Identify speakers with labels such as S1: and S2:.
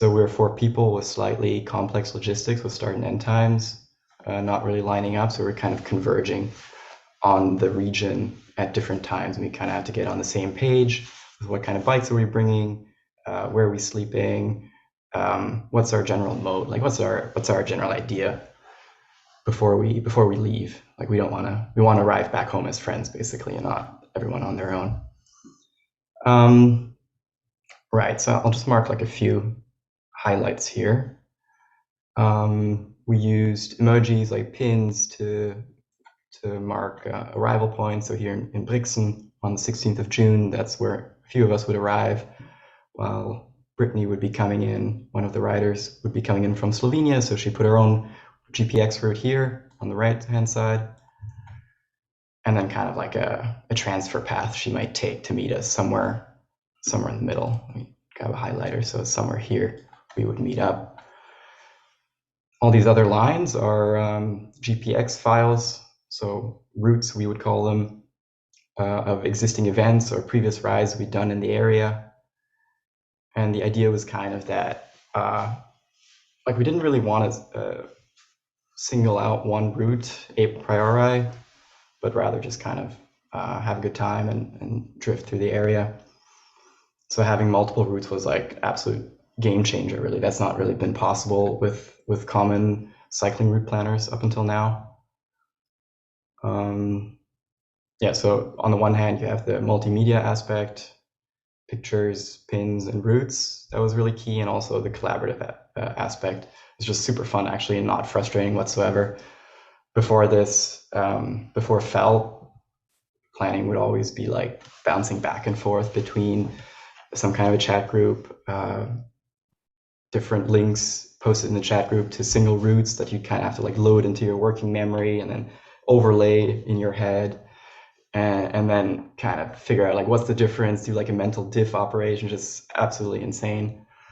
S1: So we're four people with slightly complex logistics with start and end times, not really lining up. So we're kind of converging on the region at different times. And we kind of have to get on the same page with what kind of bikes are we bringing, where are we sleeping, what's our general mode, like what's our general idea before we leave. Like we want to arrive back home as friends basically, and not everyone on their own. Right. So I'll just mark like a few highlights here. We used emojis like pins to mark arrival points. So here in Brixen on the 16th of June, that's where a few of us would arrive, while Brittany would be coming in, one of the riders would be coming in from Slovenia. So she put her own GPX route here on the right-hand side. And then kind of like a transfer path she might take to meet us somewhere in the middle. We have a highlighter, so somewhere here we would meet up. All these other lines are GPX files, so routes we would call them, of existing events or previous rides we'd done in the area. And the idea was kind of that, like we didn't really want to single out one route a priori, but rather just kind of have a good time and drift through the area. So having multiple routes was like absolute game changer, really. That's not really been possible with common cycling route planners up until now. Yeah, so on the one hand, you have the multimedia aspect, pictures, pins, and routes. That was really key. And also the collaborative aspect. It's just super fun, actually, and not frustrating whatsoever. Before this, before Fell, planning would always be like bouncing back and forth between some kind of a chat group, different links posted in the chat group to single routes that you kind of have to like load into your working memory and then overlay in your head, and then kind of figure out like what's the difference, do like a mental diff operation, just absolutely insane.